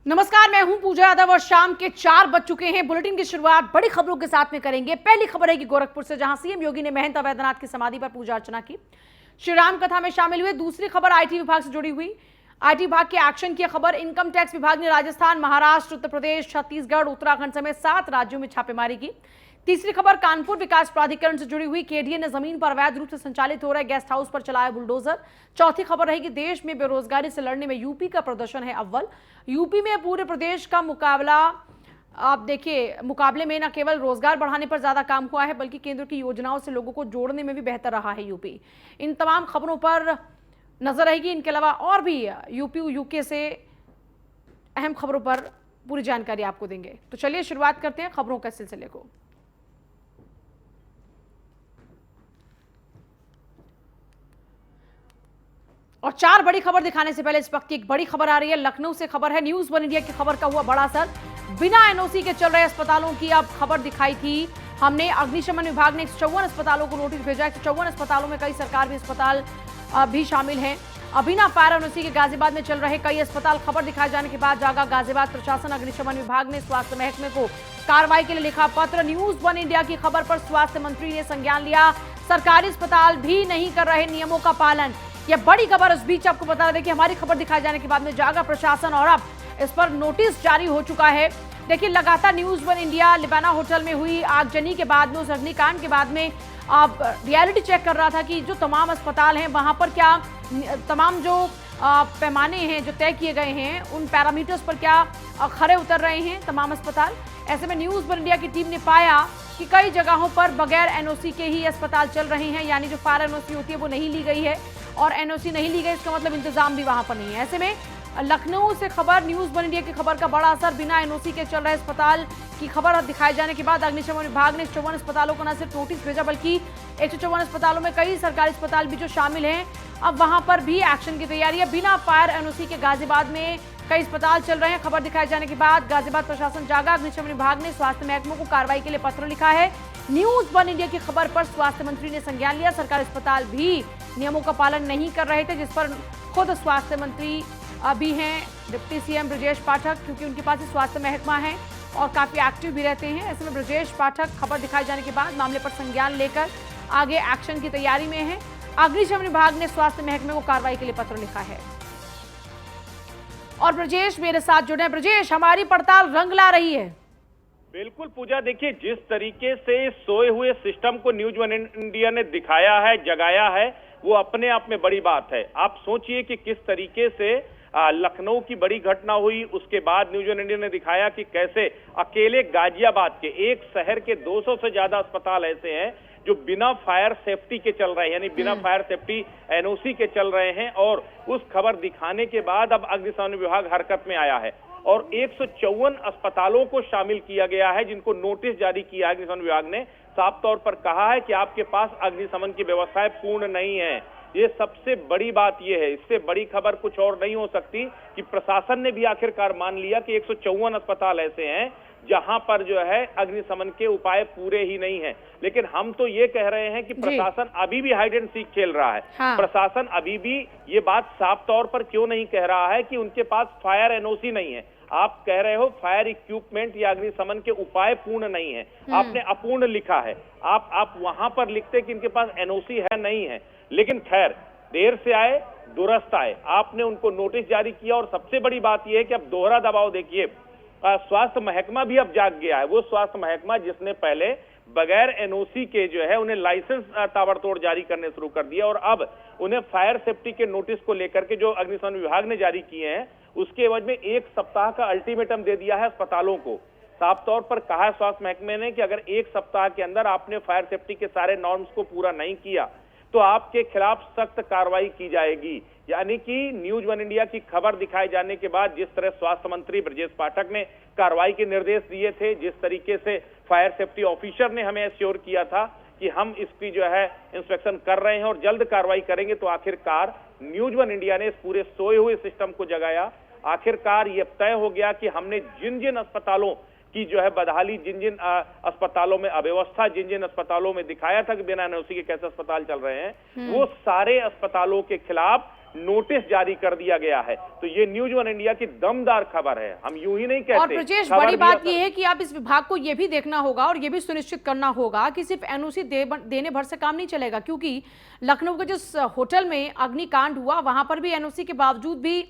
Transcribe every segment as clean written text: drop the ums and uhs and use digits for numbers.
नमस्कार, मैं हूं पूजा यादव और शाम के 4 बज चुके हैं। बुलेटिन की शुरुआत बड़ी खबरों के साथ में करेंगे। पहली खबर है कि गोरखपुर से, जहां सीएम योगी ने महंत अवैधनाथ की समाधि पर पूजा अर्चना की, श्री राम कथा में शामिल हुए। दूसरी खबर आईटी विभाग से जुड़ी हुई, आईटी विभाग के एक्शन की खबर। इनकम टैक्स विभाग ने राजस्थान, महाराष्ट्र, उत्तर प्रदेश, छत्तीसगढ़, उत्तराखंड समेत 7 राज्यों में छापेमारी की। तीसरी खबर कानपुर विकास प्राधिकरण से जुड़ी हुई, केडीए ने जमीन पर अवैध रूप से संचालित हो रहे गेस्ट हाउस पर चलाया बुलडोजर। चौथी खबर रहेगी देश में बेरोजगारी से लड़ने में यूपी का प्रदर्शन है अव्वल। यूपी में पूरे प्रदेश का मुकाबला, आप देखिए, मुकाबले में न केवल रोजगार बढ़ाने पर ज्यादा काम हुआ है बल्कि केंद्र की योजनाओं से लोगों को जोड़ने में भी बेहतर रहा है यूपी। इन तमाम खबरों पर नजर रहेगी। इनके अलावा और भी यूपी यूके से अहम खबरों पर पूरी जानकारी आपको देंगे। तो चलिए शुरुआत करते हैं खबरों के सिलसिले को। और 4 बड़ी खबर दिखाने से पहले इस वक्त की एक बड़ी खबर आ रही है। लखनऊ से खबर है, न्यूज वन इंडिया की खबर का हुआ बड़ा असर। बिना एनओसी के चल रहे अस्पतालों की अब खबर दिखाई थी हमने। अग्निशमन विभाग ने 154 अस्पतालों को नोटिस भेजा। 154 अस्पतालों में कई सरकारी अस्पताल भी शामिल हैं। बिना फायर एनओसी के गाजियाबाद में चल रहे कई अस्पताल। खबर दिखाए जाने के बाद जागा गाजियाबाद प्रशासन। अग्निशमन विभाग ने स्वास्थ्य महकमे को कार्रवाई के लिए लिखा पत्र। न्यूज वन इंडिया की खबर पर स्वास्थ्य मंत्री ने संज्ञान लिया। सरकारी अस्पताल भी नहीं कर रहे नियमों का पालन। यह बड़ी खबर। इस बीच आपको बता दें कि हमारी खबर दिखाए जाने के बाद में जागा प्रशासन और अब इस पर नोटिस जारी हो चुका है। देखिए, लगातार न्यूज वन इंडिया लिबाना होटल में हुई आगजनी के बाद में, उस अग्निकांड के बाद में अब रियलिटी चेक कर रहा था कि जो तमाम अस्पताल हैं वहां पर क्या तमाम जो पैमाने हैं जो तय किए गए हैं उन पैरामीटर्स पर क्या खरे उतर रहे हैं तमाम अस्पताल। ऐसे में न्यूज वन इंडिया की टीम ने पाया कि कई जगहों पर बगैर एनओसी के ही अस्पताल चल रहे हैं, यानी जो फायर एनओसी होती है वो नहीं ली गई है। और एनओसी नहीं ली गई इसका मतलब इंतजाम भी वहां पर नहीं है। ऐसे में लखनऊ से खबर, न्यूज वन इंडिया की खबर का बड़ा असर। बिना एनओसी के चल रहे अस्पताल की खबर दिखाए जाने के बाद अग्निशमन विभाग ने 54 अस्पतालों को न सिर्फ नोटिस भेजा बल्कि 154 अस्पतालों में कई सरकारी अस्पताल भी जो शामिल हैं, अब वहां पर भी एक्शन की तैयारी है। बिना फायर एनओसी के गाजियाबाद में कई अस्पताल चल रहे हैं। खबर दिखाए जाने के बाद गाजियाबाद प्रशासन जागा। अग्निशमन विभाग ने स्वास्थ्य महकमों को कार्रवाई के लिए पत्र लिखा है। न्यूज वन इंडिया की खबर पर स्वास्थ्य मंत्री ने संज्ञान लिया। सरकारी अस्पताल भी नियमों का पालन नहीं कर रहे थे, जिस पर खुद स्वास्थ्य मंत्री भी हैं डिप्टी सीएम ब्रजेश पाठक, क्योंकि उनके पास स्वास्थ्य महकमा है और काफी एक्टिव भी रहते हैं। ऐसे में ब्रजेश पाठक खबर दिखाए जाने के बाद मामले पर संज्ञान लेकर आगे एक्शन की तैयारी में है। अग्निशमन विभाग ने स्वास्थ्य महकमे को कार्रवाई के लिए पत्र लिखा है। और ब्रजेश मेरे साथ जुड़े हैं। ब्रजेश, हमारी पड़ताल रंग ला रही है। बिल्कुल पूजा, देखिए जिस तरीके से सोए हुए सिस्टम को न्यूज वन इंडिया ने दिखाया है, जगाया है, वो अपने आप में बड़ी बात है। आप सोचिए कि किस तरीके से लखनऊ की बड़ी घटना हुई, उसके बाद न्यूज वन इंडिया ने दिखाया कि कैसे अकेले गाजियाबाद के एक शहर के 200 से ज्यादा अस्पताल ऐसे हैं जो बिना फायर सेफ्टी के चल रहे हैं, यानी बिना फायर सेफ्टी एनओसी के चल रहे हैं। और उस खबर दिखाने के बाद अब अग्निशमन विभाग हरकत में आया है और 154 अस्पतालों को शामिल किया गया है, जिनको नोटिस जारी किया। अग्निशमन विभाग ने साफ तौर पर कहा है कि आपके पास अग्निशमन की व्यवस्थाएं पूर्ण नहीं है। ये सबसे बड़ी बात यह है, इससे बड़ी खबर कुछ और नहीं हो सकती कि प्रशासन ने भी आखिरकार मान लिया कि 154 अस्पताल ऐसे हैं जहां पर जो है अग्निशमन के उपाय पूरे ही नहीं है। लेकिन हम तो ये कह रहे हैं कि प्रशासन अभी भी हाइड एंड सीक खेल रहा है। हाँ। प्रशासन अभी भी ये बात साफ तौर पर क्यों नहीं कह रहा है कि उनके पास फायर एनओसी नहीं है। आप कह रहे हो फायर इक्विपमेंट या अग्निशमन के उपाय पूर्ण नहीं है, आपने अपूर्ण लिखा है। आप वहां पर लिखते कि इनके पास एनओसी है, नहीं है। लेकिन खैर, देर से आए दुरुस्त आए, आपने उनको नोटिस जारी किया। और सबसे बड़ी बात यह है कि अब दोहरा दबाव, देखिए स्वास्थ्य महकमा भी अब जाग गया है। वो स्वास्थ्य महकमा जिसने पहले बगैर एनओसी के जो है उन्हें लाइसेंस ताबड़तोड़ जारी करने शुरू कर दिया, और अब उन्हें फायर सेफ्टी के नोटिस को लेकर के जो अग्निशमन विभाग ने जारी किए हैं उसके एवज में 1 सप्ताह का अल्टीमेटम दे दिया है अस्पतालों को। साफ तौर पर कहा है स्वास्थ्य महकमे ने कि अगर 1 सप्ताह के अंदर आपने फायर सेफ्टी के सारे नॉर्म्स को पूरा नहीं किया तो आपके खिलाफ सख्त कार्रवाई की जाएगी। यानी कि न्यूज वन इंडिया की खबर दिखाए जाने के बाद जिस तरह स्वास्थ्य मंत्री ब्रजेश पाठक ने कार्रवाई के निर्देश दिए थे, जिस तरीके से फायर सेफ्टी ऑफिसर ने हमें एश्योर किया था कि हम इसकी जो है इंस्पेक्शन कर रहे हैं और जल्द कार्रवाई करेंगे, तो आखिरकार न्यूज वन इंडिया ने इस पूरे सोए हुए सिस्टम को जगाया। आखिरकार ये तय हो गया कि हमने जिन जिन अस्पतालों की जो है बदहाली, जिन जिन अस्पतालों में अव्यवस्था, जिन जिन अस्पतालों में दिखाया था कि बिना एनओसी के कैसे अस्पताल चल रहे हैं, वो सारे अस्पतालों के खिलाफ नोटिस जारी कर दिया गया है। तो ये न्यूज वन इंडिया की दमदार खबर है, हम यूं ही नहीं कहते। और ब्रजेश, बड़ी बात यह है कि आप इस विभाग को यह भी देखना होगा और यह भी सुनिश्चित करना होगा कि सिर्फ एनओसी देने भर से काम नहीं चलेगा, क्योंकि लखनऊ के जिस होटल में अग्निकांड हुआ वहां पर भी एनओसी के बावजूद भी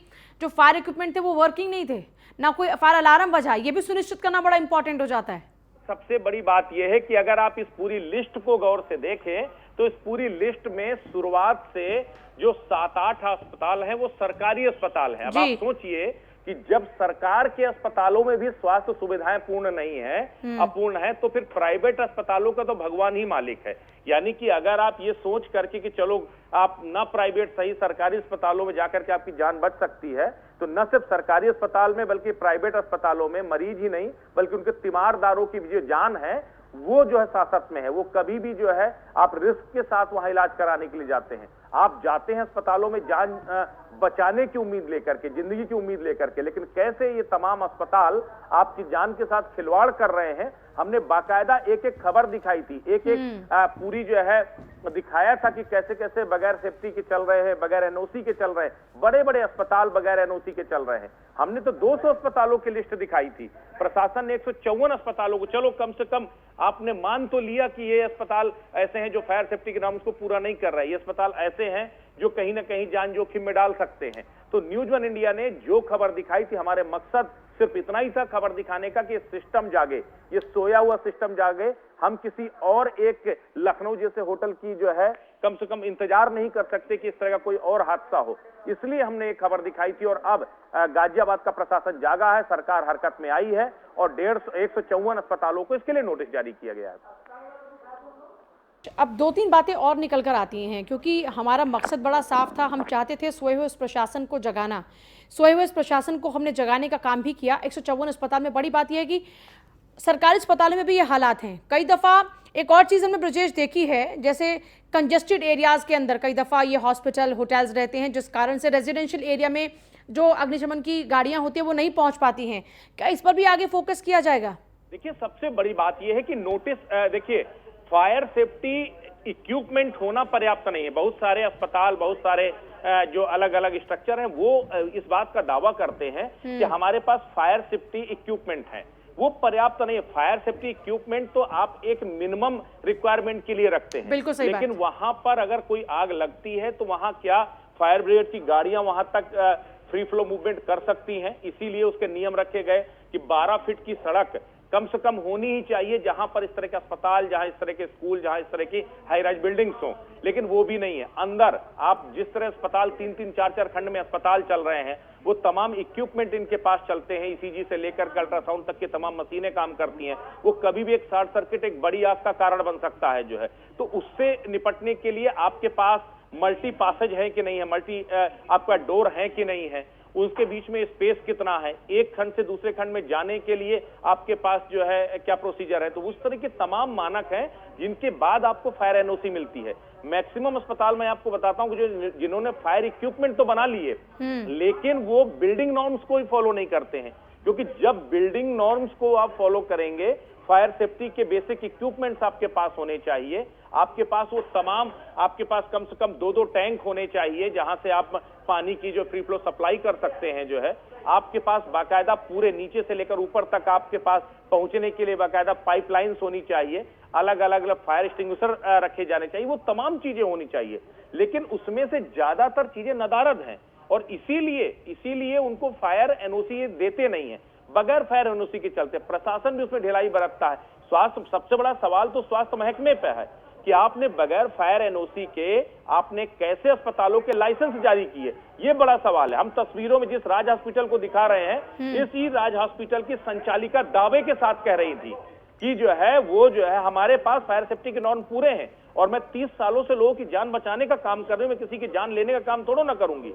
जो फायर इक्विपमेंट थे वो वर्किंग नहीं थे, ना कोई फायर अलार्म बजा। ये भी सुनिश्चित करना बड़ा इंपॉर्टेंट हो जाता है। सबसे बड़ी बात यह है कि अगर आप इस पूरी लिस्ट को गौर से देखें तो इस पूरी लिस्ट में शुरुआत से जो 7-8 अस्पताल हैं वो सरकारी अस्पताल हैं। अब आप सोचिए कि जब सरकार के अस्पतालों में भी स्वास्थ्य सुविधाएं पूर्ण नहीं है, अपूर्ण है, तो फिर प्राइवेट अस्पतालों का तो भगवान ही मालिक है। यानी कि अगर आप ये सोच करके कि चलो आप ना प्राइवेट सही सरकारी अस्पतालों में जाकर के आपकी जान बच सकती है, तो न सिर्फ सरकारी अस्पताल में बल्कि प्राइवेट अस्पतालों में मरीज ही नहीं बल्कि उनके तीमारदारों की जो जान है वो जो है सासत में है। वो कभी भी जो है आप रिस्क के साथ वहां इलाज कराने के लिए जाते हैं। आप जाते हैं अस्पतालों में जान बचाने की उम्मीद लेकर के, जिंदगी की उम्मीद लेकर के, लेकिन कैसे ये तमाम अस्पताल आपकी जान के साथ खिलवाड़ कर रहे हैं। हमने बाकायदा एक एक खबर दिखाई थी, एक एक पूरी जो है दिखाया था कि कैसे कैसे बगैर सेफ्टी के चल रहे हैं, बगैर एनओसी के चल रहे हैं, बड़े बड़े अस्पताल बगैर एनओसी के चल रहे हैं। हमने तो 200 अस्पतालों की लिस्ट दिखाई थी, प्रशासन ने 154 अस्पतालों को, चलो कम से कम आपने मान तो लिया कि ये अस्पताल ऐसे हैं जो फायर सेफ्टी के नॉर्म्स को पूरा नहीं कर रहे हैं, ये अस्पताल ऐसे हैं जो कहीं ना कहीं जान जोखिम में डाल सकते हैं। तो न्यूज वन इंडिया ने जो खबर दिखाई थी, हमारे मकसद सिर्फ इतना ही था खबर दिखाने का कि ये सिस्टम जागे, ये सोया हुआ सिस्टम जागे। हम किसी और एक लखनऊ जैसे होटल की जो है कम से कम इंतजार नहीं कर सकते कि इस तरह का कोई और हादसा हो, इसलिए हमने ये खबर दिखाई थी। और अब गाजियाबाद का प्रशासन जागा है, सरकार हरकत में आई है और 154 अस्पतालों को इसके लिए नोटिस जारी किया गया है। अब 2-3 बातें और निकल कर आती हैं, क्योंकि हमारा मकसद बड़ा साफ था। हम चाहते थे सोए हुए इस प्रशासन को जगाना, सोए हुए इस प्रशासन को हमने जगाने का काम भी किया। 154 अस्पताल में बड़ी बात यह है कि सरकारी अस्पतालों में भी ये हालात हैं। कई दफ़ा एक और चीज़ हमने ब्रजेश देखी है, जैसे कंजेस्टेड एरियाज़ के अंदर कई दफ़ा ये हॉस्पिटल होटल्स रहते हैं, जिस कारण से रेजिडेंशियल एरिया में जो अग्निशमन की गाड़ियाँ होती हैं वो नहीं पहुँच पाती हैं। क्या इस पर भी आगे फोकस किया जाएगा? देखिए, सबसे बड़ी बात यह है कि नोटिस, देखिए फायर सेफ्टी इक्विपमेंट होना पर्याप्त नहीं है। बहुत सारे अस्पताल, बहुत सारे जो अलग अलग स्ट्रक्चर हैं वो इस बात का दावा करते हैं कि हमारे पास फायर सेफ्टी इक्विपमेंट है, वो पर्याप्त नहीं है। फायर सेफ्टी इक्विपमेंट तो आप एक मिनिमम रिक्वायरमेंट के लिए रखते हैं, बिल्कुल सही लेकिन बात। वहां पर अगर कोई आग लगती है तो वहां क्या फायर ब्रिगेड की गाड़ियां वहां तक फ्री फ्लो मूवमेंट कर सकती हैं? इसीलिए उसके नियम रखे गए कि 12 फीट की सड़क कम से कम होनी ही चाहिए जहां पर इस तरह के अस्पताल, जहां इस तरह के स्कूल, जहां इस तरह की हाई राइज बिल्डिंग्स हों, लेकिन वो भी नहीं है। अंदर आप जिस तरह अस्पताल 3-3, 4-4 खंड में अस्पताल चल रहे हैं, वो तमाम इक्विपमेंट इनके पास चलते हैं, ईसीजी से लेकर के अल्ट्रासाउंड तक की तमाम मशीनें काम करती हैं। वो कभी भी एक शॉर्ट सर्किट, एक बड़ी आग का कारण बन सकता है जो है। तो उससे निपटने के लिए आपके पास मल्टी पासेज है कि नहीं है, मल्टी आपका डोर है कि नहीं है, उसके बीच में स्पेस कितना है, एक खंड से दूसरे खंड में जाने के लिए आपके पास जो है क्या प्रोसीजर है। तो उस तरह के तमाम मानक हैं जिनके बाद आपको फायर एनओसी मिलती है। मैक्सिमम अस्पताल में आपको बताता हूं कि जिन्होंने फायर इक्विपमेंट तो बना लिए लेकिन वो बिल्डिंग नॉर्म्स को ही फॉलो नहीं करते हैं, क्योंकि जब बिल्डिंग नॉर्म्स को आप फॉलो करेंगे, फायर सेफ्टी के बेसिक इक्विपमेंट्स आपके पास होने चाहिए, आपके पास वो तमाम, आपके पास कम से कम 2-2 टैंक होने चाहिए जहां से आप पानी की जो फ्री फ्लो सप्लाई कर सकते हैं जो है। आपके पास बाकायदा पूरे नीचे से लेकर ऊपर तक आपके पास पहुंचने के लिए बाकायदा पाइपलाइंस होनी चाहिए, अलग अलग फायर एक्सटिंग्विशर रखे जाने चाहिए, वो तमाम चीजें होनी चाहिए। लेकिन उसमें से ज्यादातर चीजें नदारद हैं और इसीलिए उनको फायर एनओसी देते नहीं है। बगैर फायर एनओसी के चलते प्रशासन भी उसमें ढिलाई बरतता है। स्वास्थ्य, सबसे बड़ा सवाल तो स्वास्थ्य महकमे पे है कि आपने बगैर फायर एनओसी के आपने कैसे अस्पतालों के लाइसेंस जारी किए, ये बड़ा सवाल है। हम तस्वीरों में जिस राज हॉस्पिटल को दिखा रहे हैं, इसी राज हॉस्पिटल की संचालिका दावे के साथ कह रही थी कि जो है वो जो है हमारे पास फायर सेफ्टी के नॉर्म पूरे हैं और मैं 30 सालों से लोगों की जान बचाने का काम कर रही हूं, मैं किसी की जान लेने का काम थोड़ा ना करूंगी।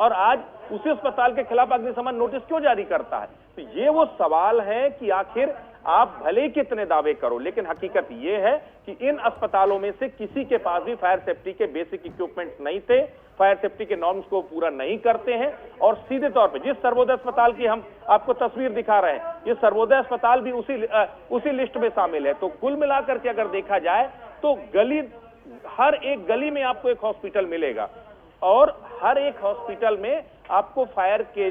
और आज उसी अस्पताल के खिलाफ अग्निशमन नोटिस क्यों जारी करता है? तो ये वो सवाल है कि आखिर आप भले कितने दावे करो, लेकिन हकीकत ये है कि इन अस्पतालों में से किसी के पास भी फायर सेफ्टी के बेसिक इक्विपमेंट्स नहीं थे, फायर सेफ्टी के नॉर्म्स को पूरा नहीं करते हैं। और सीधे तौर पे जिस सर्वोदय अस्पताल की हम आपको तस्वीर दिखा रहे हैं, ये सर्वोदय अस्पताल भी उसी लिस्ट में शामिल है। तो कुल मिलाकर के अगर देखा जाए तो हर एक गली में आपको एक हॉस्पिटल मिलेगा। और हर एक हॉस्पिटल में आपको फायर के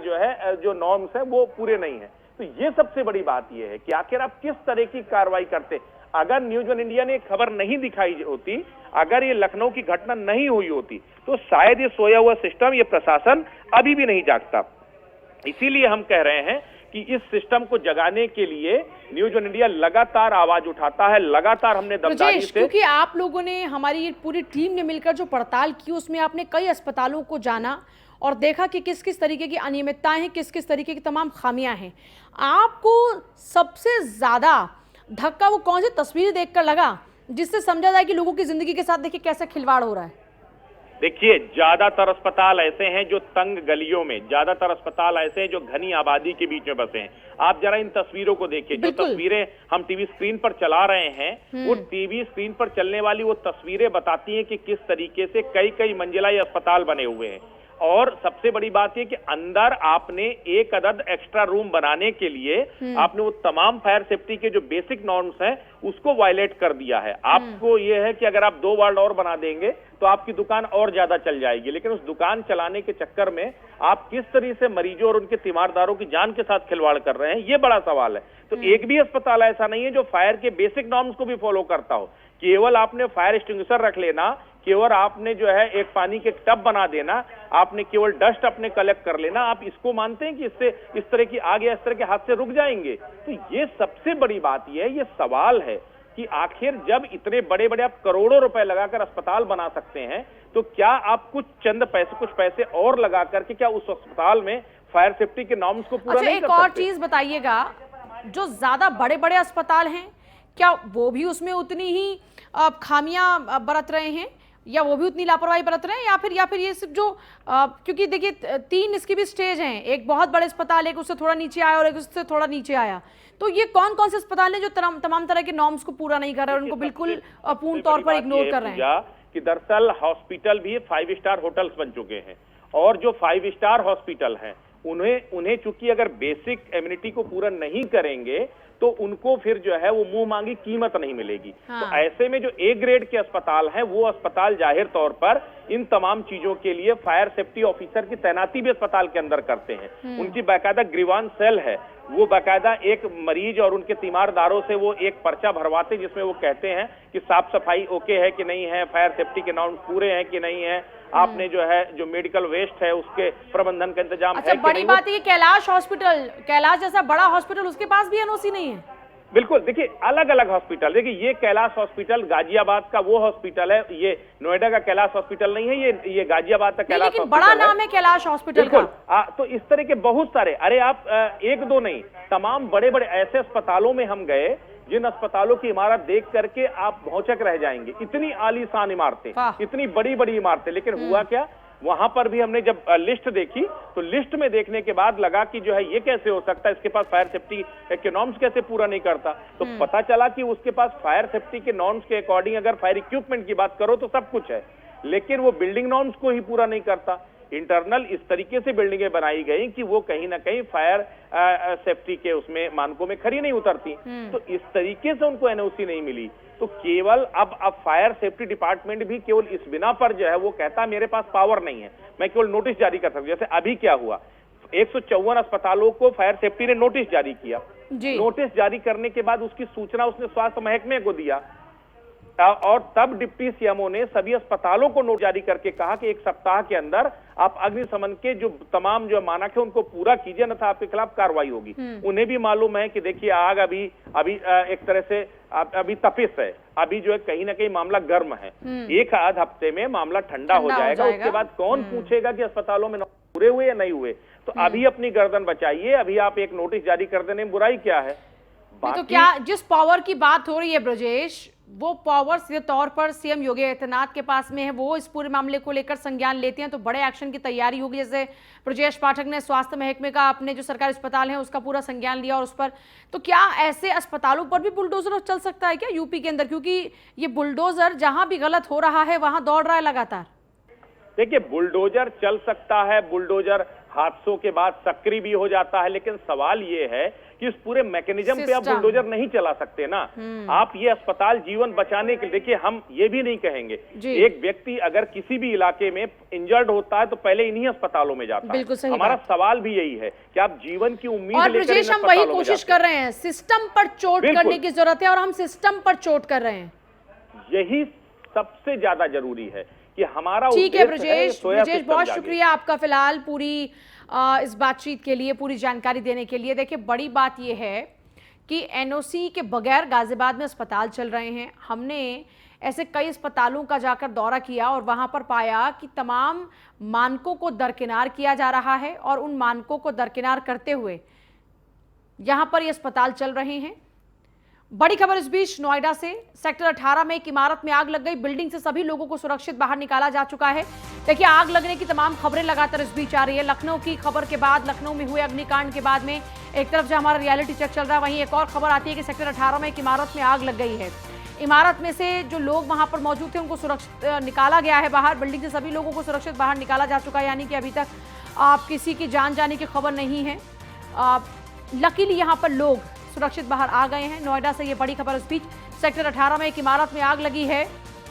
जो नॉर्म्स है वो पूरे नहीं है। तो ये सबसे बड़ी बात ये है कि आखिर आप किस तरह की कार्रवाई करते। अगर न्यूज वन इंडिया ने खबर नहीं दिखाई होती, अगर ये लखनऊ की घटना नहीं हुई होती, तो शायद ये सोया हुआ सिस्टम, ये प्रशासन अभी भी नहीं जागता। इसीलिए हम कह रहे हैं कि इस सिस्टम को जगाने के लिए न्यूज वन इंडिया लगातार आवाज उठाता है, लगातार हमने दमदारी से। क्योंकि आप लोगों ने, हमारी पूरी टीम ने मिलकर जो पड़ताल की, उसमें आपने कई अस्पतालों को जाना और देखा कि किस किस तरीके की अनियमितताएं हैं, किस किस तरीके की तमाम खामियां हैं। आपको सबसे ज्यादा धक्का वो कौन सी तस्वीर देखकर लगा जिससे समझा जाए कि लोगों की जिंदगी के साथ देखिए कैसे खिलवाड़ हो रहा है? देखिए, ज्यादातर अस्पताल ऐसे हैं जो तंग गलियों में, ज्यादातर अस्पताल ऐसे हैं जो घनी आबादी के बीच में बसे हैं। आप जरा इन तस्वीरों को देखिए, जो तस्वीरें हम टीवी स्क्रीन पर चला रहे हैं, वो टीवी स्क्रीन पर चलने वाली वो तस्वीरें बताती हैं कि किस तरीके से कई कई मंजिला ये अस्पताल बने हुए हैं। और सबसे बड़ी बात यह कि अंदर आपने एक अदद एक्स्ट्रा रूम बनाने के लिए आपने वो तमाम फायर सेफ्टी के जो बेसिक नॉर्म्स हैं उसको वायलेट कर दिया है। आपको ये है कि अगर आप 2 वार्ड और बना देंगे तो आपकी दुकान और ज्यादा चल जाएगी, लेकिन उस दुकान चलाने के चक्कर में आप किस तरह से मरीजों और उनके तीमारदारों की जान के साथ खिलवाड़ कर रहे हैं, ये बड़ा सवाल है। तो एक भी अस्पताल ऐसा नहीं है जो फायर के बेसिक नॉर्म्स को भी फॉलो करता हो। केवल आपने फायर एक्सटिंग्विशर रख लेना, केवल आपने एक पानी के टब बना देना, आपने केवल डस्ट अपने कलेक्ट कर लेना, आप इसको मानते हैं कि इससे इस तरह की आग या इस तरह के हादसे रुक जाएंगे? तो ये सबसे बड़ी बात ये सवाल है कि आखिर जब इतने बड़े बड़े आप करोड़ों रुपए लगाकर अस्पताल बना सकते हैं, तो क्या आप कुछ पैसे और लगा करके क्या उस अस्पताल में फायर सेफ्टी के नॉर्म्स को पूरा नहीं कर सकते? एक और चीज बताइएगा, जो ज्यादा बड़े बड़े अस्पताल हैं क्या वो भी उसमें उतनी ही खामियां बरत रहे हैं, या वो भी उतनी लापरवाही बरत रहे हैं, या फिर ये सिर्फ जो क्योंकि देखिए 3 इसकी भी स्टेज हैं, एक बहुत बड़े अस्पताल, एक उससे थोड़ा नीचे आया और एक उससे थोड़ा नीचे आया, तो ये कौन कौन से अस्पताल हैं जो तमाम तरह के नॉर्म्स को पूरा नहीं कर रहे हैं और उनको बिल्कुल पूर्ण तौर पर इग्नोर कर रहे हैं? कि दरअसल हॉस्पिटल भी 5 स्टार होटल्स बन चुके हैं, और जो 5 स्टार हॉस्पिटल हैं उन्हें चूंकि अगर बेसिक एम्यूनिटी को पूरा नहीं करेंगे तो उनको फिर वो मुंह मांगी कीमत नहीं मिलेगी। तो ऐसे में जो ए ग्रेड के अस्पताल हैं, वो अस्पताल जाहिर तौर पर इन तमाम चीजों के लिए फायर सेफ्टी ऑफिसर की तैनाती भी अस्पताल के अंदर करते हैं। उनकी बाकायदा ग्रीवांस सेल है, वो बाकायदा एक मरीज और उनके तीमारदारों से वो एक पर्चा भरवाते जिसमें वो कहते हैं कि साफ सफाई ओके है कि नहीं है, फायर सेफ्टी के नॉर्म्स पूरे हैं कि नहीं है, आपने जो मेडिकल वेस्ट है उसके प्रबंधन का इंतजाम है कि नहीं। बड़ी बात है कि कैलाश जैसा बड़ा हॉस्पिटल, उसके पास भी एनओसी नहीं है। बिल्कुल, देखिए अलग अलग हॉस्पिटल, देखिए ये कैलाश हॉस्पिटल गाजियाबाद का वो हॉस्पिटल है, ये नोएडा का कैलाश हॉस्पिटल नहीं है, ये गाजियाबाद का कैलाश हॉस्पिटल बड़ा नाम है कैलाश हॉस्पिटल का। तो इस तरह के बहुत सारे, अरे आप 1-2 नहीं, तमाम बड़े बड़े ऐसे अस्पतालों में हम गए जिन अस्पतालों की इमारत देख करके आप भौचक रह जाएंगे। इतनी आलीशान इमारतें, इतनी बड़ी बड़ी इमारतें, लेकिन हुआ क्या, वहां पर भी हमने जब लिस्ट देखी तो लिस्ट में देखने के बाद लगा कि ये कैसे हो सकता है, इसके पास फायर सेफ्टी के नॉर्म्स कैसे पूरा नहीं करता। तो पता चला कि उसके पास फायर सेफ्टी के नॉर्म्स के अकॉर्डिंग अगर फायर इक्विपमेंट की बात करो तो सब कुछ है, लेकिन वो बिल्डिंग नॉर्म्स को ही पूरा नहीं करता। इंटरनल इस तरीके से बिल्डिंगें बनाई गई कि वो कहीं ना कहीं फायर सेफ्टी के उसमें मानकों में खरी नहीं उतरती, तो इस तरीके से उनको एनओसी नहीं मिली। तो केवल अब फायर सेफ्टी डिपार्टमेंट भी केवल इस बिना पर वो कहता मेरे पास पावर नहीं है, मैं केवल नोटिस जारी कर सकता हूं। जैसे अभी क्या हुआ, 154 अस्पतालों को फायर सेफ्टी ने नोटिस जारी किया। नोटिस जारी करने के बाद उसकी सूचना उसने स्वास्थ्य महकमे को दिया, और तब डिप्टी सीएमओ ने सभी अस्पतालों को नोट जारी करके कहा कि 1 सप्ताह के अंदर आप अग्निशमन के जो तमाम मानक है उनको पूरा कीजिए, अन्यथा आपके खिलाफ कार्रवाई होगी। उन्हें भी मालूम है कि देखिए आग अभी एक तरह से अभी तपिश है, अभी कहीं ना कहीं मामला गर्म है, 1 आध हफ्ते में मामला ठंडा हो जाएगा, उसके बाद कौन पूछेगा कि अस्पतालों में पूरे हुए या नहीं हुए। तो अभी अपनी गर्दन बचाइए, अभी आप एक नोटिस जारी कर देने में बुराई क्या है। तो क्या जिस पावर की बात हो रही है ब्रजेश, वो पावर सीधे तौर पर सीएम योगी आदित्यनाथ के पास में है, वो इस पूरे मामले को लेकर संज्ञान लेते हैं तो बड़े एक्शन की तैयारी होगी। जैसे ब्रजेश पाठक ने स्वास्थ्य महकमे का अपने जो सरकारी अस्पताल है उसका पूरा संज्ञान लिया और उस पर, तो क्या ऐसे अस्पतालों पर भी बुलडोजर चल सकता है क्या यूपी के अंदर, क्योंकि ये बुलडोजर जहां भी गलत हो रहा है वहां दौड़ रहा है लगातार? देखिए बुलडोजर चल सकता है, बुलडोजर हादसों के बाद सक्रिय भी हो जाता है, लेकिन सवाल ये है कि इस पूरे मैकेनिज्म पे आप सिस्टम। बुलडोजर नहीं चला सकते ना। आप ये अस्पताल जीवन बचाने के, देखिए हम ये भी नहीं कहेंगे, जी। एक व्यक्ति अगर किसी भी इलाके में इंजर्ड होता है तो पहले इन्हीं अस्पतालों में जाता है। बिल्कुल सही हमारा बात। सवाल भी यही है कि आप जीवन की उम्मीद और लेकर इन ब्रजेश, हम वही अस्पतालों में कोशिश जाते हैं। कर रहे हैं, सिस्टम पर चोट बिल्कुल। करने की जरूरत है और हम सिस्टम पर चोट कर रहे हैं। यही सबसे ज्यादा जरूरी है कि हमारा ठीक है उद्देश्य ब्रजेश, सोया ब्रजेश सिस्टम बहुत जागे। शुक्रिया आपका फिलहाल पूरी इस बातचीत के लिए, पूरी जानकारी देने के लिए। देखिए बड़ी बात यह है कि एनओसी के बगैर गाजियाबाद में अस्पताल चल रहे हैं। हमने ऐसे कई अस्पतालों का जाकर दौरा किया और वहां पर पाया कि तमाम मानकों को दरकिनार किया जा रहा है और उन मानकों को दरकिनार करते हुए यहां पर ये अस्पताल चल रहे हैं। बड़ी खबर इस बीच नोएडा से, सेक्टर 18 में एक इमारत में आग लग गई। बिल्डिंग से सभी लोगों को सुरक्षित बाहर निकाला जा चुका है। देखिए आग लगने की तमाम खबरें लगातार इस बीच आ रही है। लखनऊ की खबर के बाद, लखनऊ में हुए अग्निकांड के बाद में एक तरफ जो हमारा रियलिटी चेक चल रहा है, वहीं एक और खबर आती है कि सेक्टर 18 में एक इमारत में आग लग गई है। इमारत में से जो लोग वहां पर मौजूद थे उनको सुरक्षित निकाला गया है बाहर। बिल्डिंग से सभी लोगों को सुरक्षित बाहर निकाला जा चुका है, यानी कि अभी तक किसी की जान जाने की खबर नहीं है। लकीली यहाँ पर लोग सुरक्षित बाहर आ गए हैं। नोएडा से ये बड़ी खबर इस बीच, सेक्टर 18 में एक इमारत में आग लगी है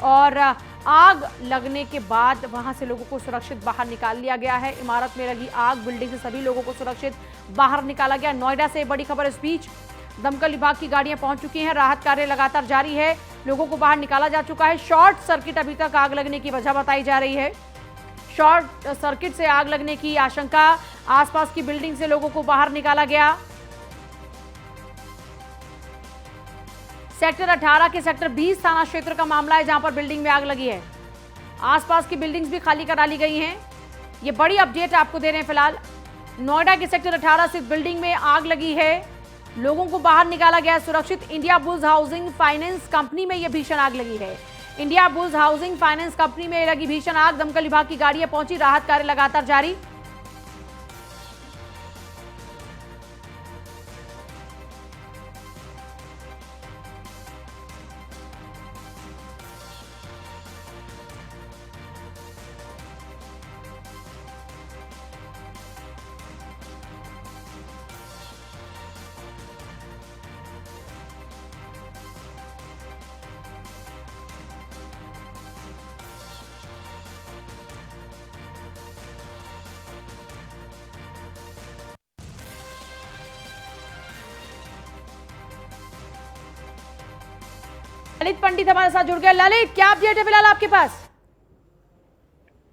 और आग लगने के बाद वहां से लोगों को सुरक्षित बाहर निकाल लिया गया है। इमारत में लगी आग, बिल्डिंग से सभी लोगों को सुरक्षित बाहर निकाला गया। नोएडा से बड़ी खबर इस बीच, दमकल विभाग की गाड़ियां पहुंच चुकी हैं, राहत कार्य लगातार जारी है, लोगों को बाहर निकाला जा चुका है। शॉर्ट सर्किट अभी तक आग लगने की वजह बताई जा रही है। शॉर्ट सर्किट से आग लगने की आशंका, आसपास की बिल्डिंग से लोगों को बाहर निकाला गया। सेक्टर 18 के सेक्टर 20 थाना क्षेत्र का मामला है, जहां पर बिल्डिंग में आग लगी है। आसपास की बिल्डिंग्स भी खाली करा ली गई हैं। ये बड़ी अपडेट आपको दे रहे हैं फिलहाल। नोएडा के सेक्टर 18 स्थित बिल्डिंग में आग लगी है, लोगों को बाहर निकाला गया सुरक्षित। India bulls housing finance company में यह भीषण आग लगी है। India bulls housing finance company में लगी भीषण आग, दमकल विभाग की गाड़ियां पहुंची, राहत कार्य लगातार जारी। ललित पंडित हमारे साथ जुड़ गए। ललित, क्या अपडेट है फिलहाल आपके पास?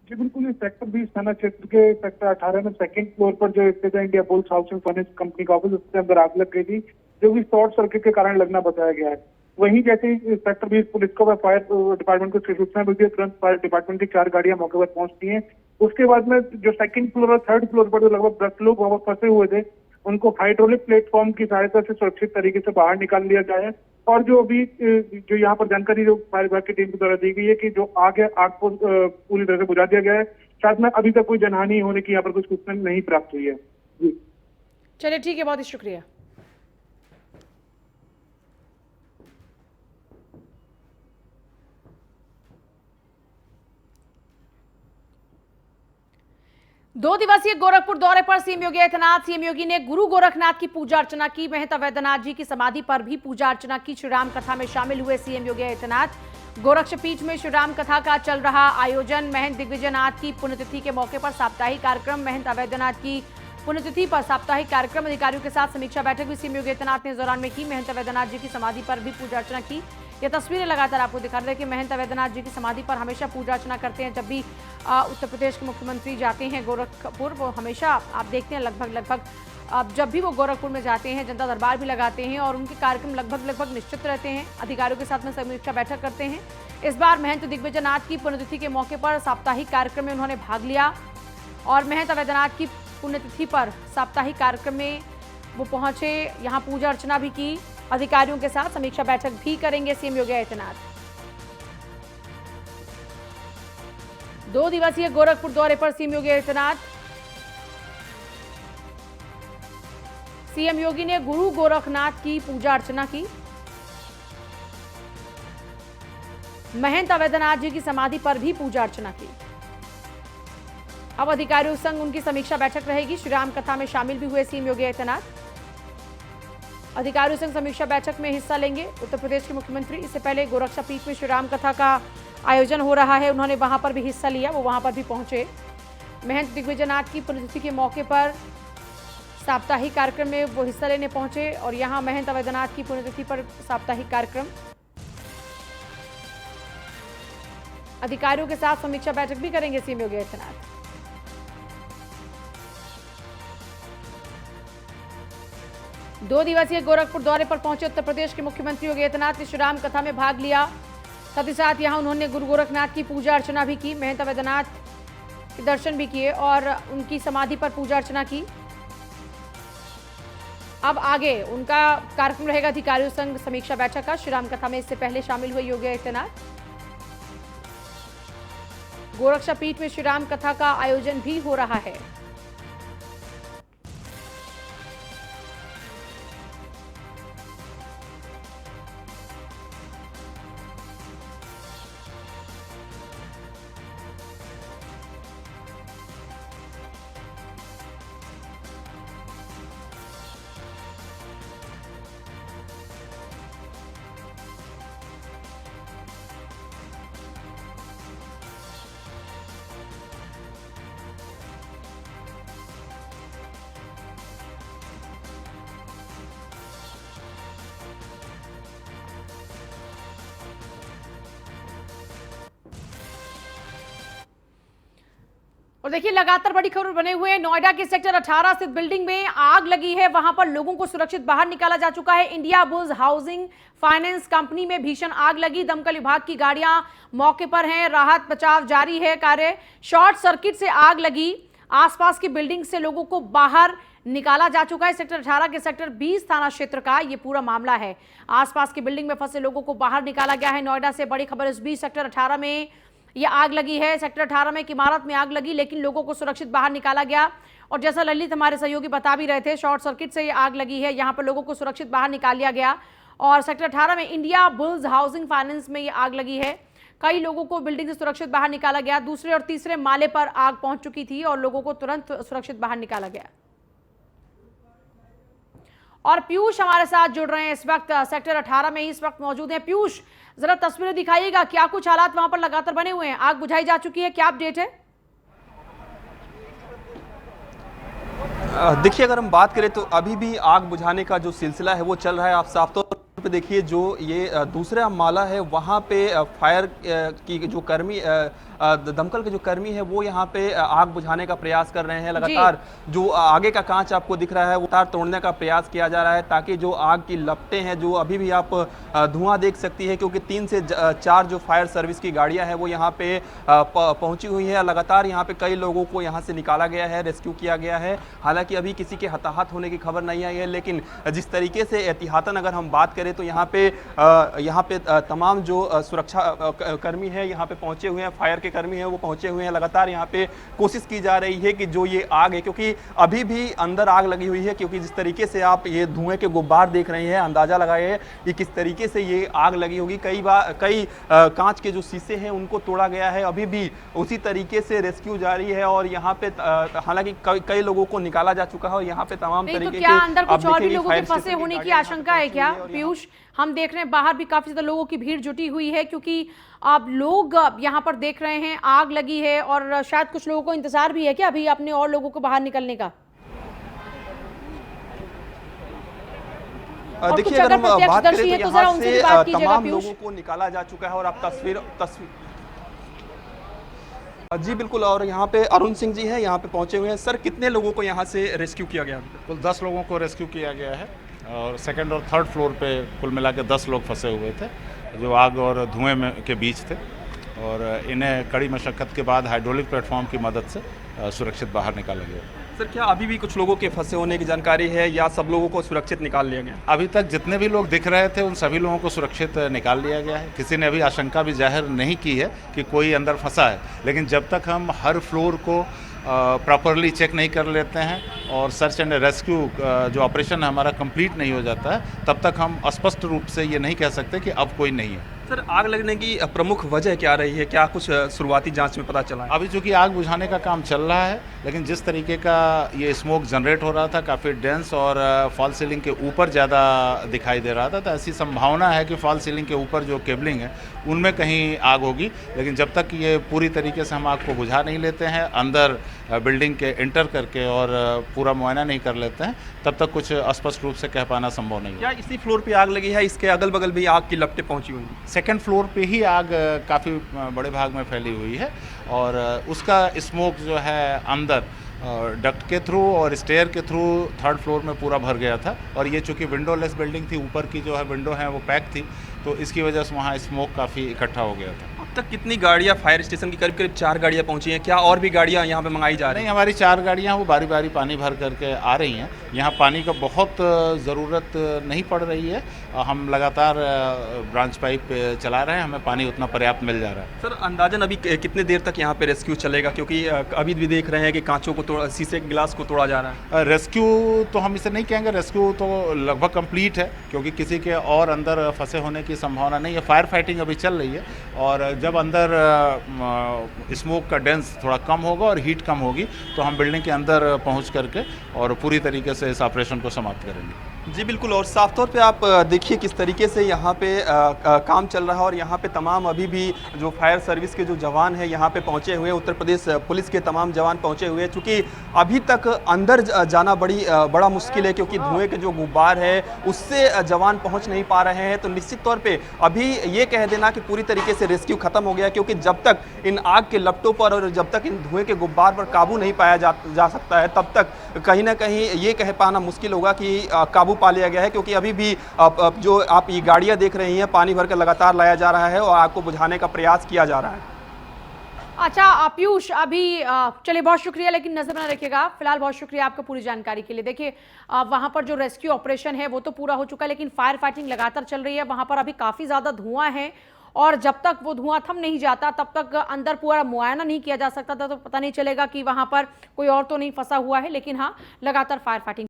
जी बिल्कुल, ये सेक्टर 20 थाना क्षेत्र के सेक्टर 18 में सेकंड फ्लोर पर जो स्थित है India bulls housing finance company का ऑफिस, उसके अंदर आग लग गई थी, जो कि शॉर्ट सर्किट के कारण लगना बताया गया है। वहीं जैसे ही सेक्टर 20 पुलिस को फायर डिपार्टमेंट को सूचना मिलती है, तुरंत फायर डिपार्टमेंट की 4 गाड़ियां मौके पर पहुंचती हैं। उसके बाद में जो सेकंड फ्लोर और थर्ड फ्लोर पर जो लगभग 10 लोग वहां पर फंसे हुए थे, उनको हाइड्रोलिक प्लेटफॉर्म की सहायता से सुरक्षित तरीके से बाहर निकाल लिया गया है। और जो अभी जो यहाँ पर जानकारी जो फायर विभाग की टीम के द्वारा दी गई है कि जो आग है, आग को पूरी तरह से बुझा दिया गया है। साथ में अभी तक कोई जनहानि होने की यहाँ पर कुछ सूचना नहीं प्राप्त हुई है। जी चलिए ठीक है, बहुत ही शुक्रिया। दो दिवसीय गोरखपुर दौरे पर सीएम योगी आदित्यनाथ। सीएम योगी ने गुरु गोरखनाथ की पूजा अर्चना की, महंत अवैधनाथ जी की समाधि पर भी पूजा अर्चना की। श्री राम कथा में शामिल हुए सीएम योगी आदित्यनाथ। गोरक्षपीठ में श्री राम कथा का चल रहा आयोजन। महंत दिग्विजयनाथ की पुण्यतिथि के मौके पर साप्ताहिक कार्यक्रम। महंत अवैधनाथ की पुण्यतिथि पर साप्ताहिक कार्यक्रम। अधिकारियों के साथ समीक्षा बैठक भी सीएम योगी आदित्यनाथ ने इस दौरान में की। महंत अवैधनाथ जी की समाधि पर भी पूजा अर्चना की। ये तस्वीरें लगातार आपको दिखा रहे हैं कि महंत अवैधनाथ जी की समाधि पर हमेशा पूजा अर्चना करते हैं। जब भी उत्तर प्रदेश के मुख्यमंत्री जाते हैं गोरखपुर, वो हमेशा आप देखते हैं लगभग जब भी वो गोरखपुर में जाते हैं जनता दरबार भी लगाते हैं और उनके कार्यक्रम लगभग निश्चित रहते हैं। अधिकारियों के साथ में समीक्षा बैठक करते हैं। इस बार महंत दिग्विजयनाथ की पुण्यतिथि के मौके पर साप्ताहिक कार्यक्रम में उन्होंने भाग लिया और महंत अवैधनाथ की पुण्यतिथि पर साप्ताहिक कार्यक्रम में वो पहुंचे, यहाँ पूजा अर्चना भी की। अधिकारियों के साथ समीक्षा बैठक भी करेंगे सीएम योगी आदित्यनाथ। 2 दिवसीय गोरखपुर दौरे पर सीएम योगी आदित्यनाथ। सीएम योगी ने गुरु गोरखनाथ की पूजा अर्चना की। महंत अवैधनाथ जी की समाधि पर भी पूजा अर्चना की। अब अधिकारियों संग उनकी समीक्षा बैठक रहेगी। श्री राम कथा में शामिल भी हुए सीएम योगी आदित्यनाथ। अधिकारियों संग समीक्षा बैठक में हिस्सा लेंगे उत्तर प्रदेश के मुख्यमंत्री। इससे पहले गोरक्षा पीठ में श्री राम कथा का आयोजन हो रहा है, उन्होंने वहां पर भी हिस्सा लिया, वो वहां पर भी पहुंचे। महंत दिग्विजयनाथ की पुण्यतिथि के मौके पर साप्ताहिक कार्यक्रम में वो हिस्सा लेने पहुंचे और यहां महंत अवैधनाथ की पुण्यतिथि पर साप्ताहिक कार्यक्रम। अधिकारियों के साथ समीक्षा बैठक भी करेंगे सीएम योगी आदित्यनाथ। दो दिवसीय गोरखपुर दौरे पर पहुंचे उत्तर प्रदेश के मुख्यमंत्री योगी आदित्यनाथ ने श्री राम कथा में भाग लिया। साथ ही साथ यहां उन्होंने गुरु गोरखनाथ की पूजा अर्चना भी की, महंत अवैधनाथ के दर्शन भी किए और उनकी समाधि पर पूजा अर्चना की। अब आगे उनका कार्यक्रम रहेगा अधिकारियों संग समीक्षा बैठक का। श्री राम कथा में इससे पहले शामिल हुए योगी आदित्यनाथ। गोरक्षा पीठ में श्री राम कथा का आयोजन भी हो रहा है। और देखिए लगातार बड़ी खबर बने हुए हैं। नोएडा के सेक्टर 18 स्थित बिल्डिंग में आग लगी है, वहां पर लोगों को सुरक्षित बाहर निकाला जा चुका है। India bulls housing finance company में भीषण आग लगी। दमकल विभाग की गाड़ियां मौके पर हैं, राहत बचाव जारी है कार्य। शॉर्ट सर्किट से आग लगी। आसपास की बिल्डिंग से लोगों को बाहर निकाला जा चुका है। सेक्टर 18 के सेक्टर 20 थाना क्षेत्र का यह पूरा मामला है। आसपास की बिल्डिंग में फंसे लोगों को बाहर निकाला गया है। नोएडा से बड़ी खबर इस बीच सेक्टर 18 में यह आग लगी है। सेक्टर 18 में एक इमारत में आग लगी, लेकिन लोगों को सुरक्षित बाहर निकाला गया। और जैसा ललित हमारे सहयोगी बता भी रहे थे, शॉर्ट सर्किट से यह आग लगी है। यहां पर लोगों को सुरक्षित बाहर निकाल लिया गया। और सेक्टर 18 में इंडिया बुल्स हाउसिंग फाइनेंस में यह आग लगी है। कई लोगों को बिल्डिंग से सुरक्षित बाहर निकाला गया। दूसरे और तीसरे माले पर आग पहुंच चुकी थी और लोगों को तुरंत सुरक्षित बाहर निकाला गया। और पीयूष हमारे साथ जुड़ रहे हैं इस वक्त, सेक्टर 18 में ही इस वक्त मौजूद हैं। पीयूष, जरा तस्वीरें दिखाइएगा, क्या कुछ हालात वहां पर लगातार बने हुए हैं? आग बुझाई जा चुकी है, क्या अपडेट है? देखिए, अगर हम बात करें तो अभी भी आग बुझाने का जो सिलसिला है वो चल रहा है। आप साफ तौर पे देखिए, जो ये दूसरा माला है वहाँ पे फायर की जो कर्मी दमकल के जो कर्मी है वो यहाँ पे आग बुझाने का प्रयास कर रहे हैं। लगातार जो आगे का कांच आपको दिख रहा है वो तार तोड़ने का प्रयास किया जा रहा है, ताकि जो आग की लपटें हैं, जो अभी भी आप धुआं देख सकती है, क्योंकि 3 से 4 जो फायर सर्विस की गाड़ियां हैं वो यहाँ पे पहुंची हुई है। लगातार यहाँ पे कई लोगों को यहाँ से निकाला गया है, रेस्क्यू किया गया है। हालांकि अभी किसी के हताहत होने की खबर नहीं आई है, लेकिन जिस तरीके से एहतियातन अगर हम बात करें तो यहाँ पे तमाम जो सुरक्षा कर्मी है यहाँ पे पहुंचे हुए हैं, फायर के कर्मी हैं वो पहुंचे हुए हैं। लगातार यहाँ पे कोशिश की जा रही है कि जो ये आग है, क्योंकि अभी भी अंदर आग लगी हुई है, क्योंकि जिस तरीके से आप ये धुएं के गुब्बार देख रहे हैं, अंदाजा लगाइए कि किस तरीके से ये आग लगी होगी। कई कांच के जो शीशे हैं उनको तोड़ा गया है। अभी भी उसी तरीके से रेस्क्यू जारी है और यहाँ पे हालांकि कई लोगों को निकाला जा चुका है और यहाँ पे तमाम तरीके के क्या अंदर कुछ और भी लोगों के फंसे होने की आशंका है क्या पीयूष? हम देख रहे हैं बाहर भी काफी ज्यादा लोगों की भीड़ जुटी हुई है, क्योंकि आप लोग यहाँ पर देख रहे हैं आग लगी है और शायद कुछ लोगों को इंतजार भी है क्या अभी अपने और लोगों को बाहर निकलने का? देखिए, अगर हम बात करें तो यहाँ से तमाम लोगों को निकाला जा चुका है और आप तस्वीर जी बिल्कुल। और यहाँ पे अरुण सिंह जी हैं, यहाँ पे पहुंचे हुए हैं। सर, कितने लोगों को यहाँ से रेस्क्यू किया गया? कुल 10 लोगों को रेस्क्यू किया गया है और सेकंड और थर्ड फ्लोर पे कुल मिला के 10 लोग फंसे हुए थे जो आग और धुएं में के बीच थे, और इन्हें कड़ी मशक्कत के बाद हाइड्रोलिक प्लेटफॉर्म की मदद से सुरक्षित बाहर निकाला गया। सर, क्या अभी भी कुछ लोगों के फंसे होने की जानकारी है या सब लोगों को सुरक्षित निकाल लिया गया? अभी तक जितने भी लोग दिख रहे थे उन सभी लोगों को सुरक्षित निकाल लिया गया है। किसी ने अभी आशंका भी जाहिर नहीं की है कि कोई अंदर फंसा है, लेकिन जब तक हम हर फ्लोर को प्रॉपरली चेक नहीं कर लेते हैं और सर्च एंड रेस्क्यू जो ऑपरेशन है हमारा कंप्लीट नहीं हो जाता है, तब तक हम स्पष्ट रूप से ये नहीं कह सकते कि अब कोई नहीं है। सर, आग लगने की प्रमुख वजह क्या रही है? क्या कुछ शुरुआती जांच में पता चला है? अभी चूंकि आग बुझाने का काम चल रहा है, लेकिन जिस तरीके का ये स्मोक जनरेट हो रहा था काफ़ी डेंस और फॉल सीलिंग के ऊपर ज़्यादा दिखाई दे रहा था, तो ऐसी संभावना है कि फॉल सीलिंग के ऊपर जो केबलिंग है उनमें कहीं आग होगी। लेकिन जब तक ये पूरी तरीके से हम आग को बुझा नहीं लेते हैं, अंदर बिल्डिंग के एंटर करके और पूरा मुआयना नहीं कर लेते हैं, तब तक कुछ स्पष्ट रूप से कह पाना संभव नहीं है। क्या इसी फ्लोर पे आग लगी है? इसके अगल बगल भी आग की लपटें पहुंची हुई हैं? सेकंड फ्लोर पे ही आग काफ़ी बड़े भाग में फैली हुई है और उसका स्मोक जो है अंदर डक्ट के थ्रू और स्टेयर के थ्रू थर्ड फ्लोर में पूरा भर गया था। और ये चूँकि विंडोलेस बिल्डिंग थी, ऊपर की जो है विंडो है वो पैक थी, तो इसकी वजह से वहाँ स्मोक काफ़ी इकट्ठा हो गया था। अब तक कितनी गाड़ियां फायर स्टेशन की? करीब 4 गाड़ियां पहुंची हैं। क्या और भी गाड़ियां यहाँ पे मंगाई जा रही नहीं, हैं? हमारी 4 गाड़ियाँ वो बारी बारी पानी भर करके आ रही हैं। यहाँ पानी का बहुत ज़रूरत नहीं पड़ रही है। हम लगातार ब्रांच पाइप चला रहे हैं, हमें पानी उतना पर्याप्त मिल जा रहा है। सर, अंदाजन अभी कितने देर तक यहाँ पे रेस्क्यू चलेगा? क्योंकि अभी भी देख रहे हैं कि कांचों को तोड़ा, शीशे के गिलास को तोड़ा जा रहा है। रेस्क्यू तो हम इसे नहीं कहेंगे, रेस्क्यू तो लगभग कंप्लीट है, क्योंकि किसी के और अंदर फंसे होने की संभावना नहीं है। फायर फाइटिंग अभी चल रही है और जब अंदर स्मोक का डेंस थोड़ा कम होगा और हीट कम होगी तो हम बिल्डिंग के अंदर पहुंच करके और पूरी तरीके से इस ऑपरेशन को समाप्त करेंगे। जी बिल्कुल। और साफ तौर पे आप देखिए किस तरीके से यहाँ पे काम चल रहा है और यहाँ पे तमाम अभी भी जो फायर सर्विस के जो जवान हैं यहाँ पे पहुँचे हुए हैं, उत्तर प्रदेश पुलिस के तमाम जवान पहुँचे हुए हैं। चूँकि अभी तक अंदर जाना बड़ा मुश्किल है, क्योंकि धुएं के जो गुब्बार है उससे जवान पहुँच नहीं पा रहे हैं। तो निश्चित तौर पर अभी ये कह देना कि पूरी तरीके से रेस्क्यू खत्म हो गया, क्योंकि जब तक इन आग के लपटों पर और जब तक इन धुएं के गुब्बार पर काबू नहीं पाया जा सकता है, तब तक कहीं ना कहीं ये कह पाना मुश्किल होगा कि काबू पा लिया गया है। क्योंकि अभी भी जो आप ये गाड़ियां देख रही हैं, पानी भरकर लगातार लाया जा रहा है और आग को बुझाने का प्रयास किया जा रहा है। अच्छा पीयूष, अभी चलिए बहुत शुक्रिया, लेकिन नजर बना रखिएगा। फिलहाल बहुत शुक्रिया आपका पूरी जानकारी के लिए। देखिए वहां पर जो रेस्क्यू ऑपरेशन है वो तो पूरा हो चुका है, लेकिन फायर फाइटिंग लगातार चल रही है। वहां पर अभी काफी ज्यादा धुआं है और जब तक वो धुआं थम नहीं जाता तब तक अंदर पूरा मुआयना नहीं किया जा सकता था, तो पता नहीं चलेगा कि वहां पर कोई और तो नहीं फंसा हुआ है। लेकिन हाँ, लगातार फायर फाइटिंग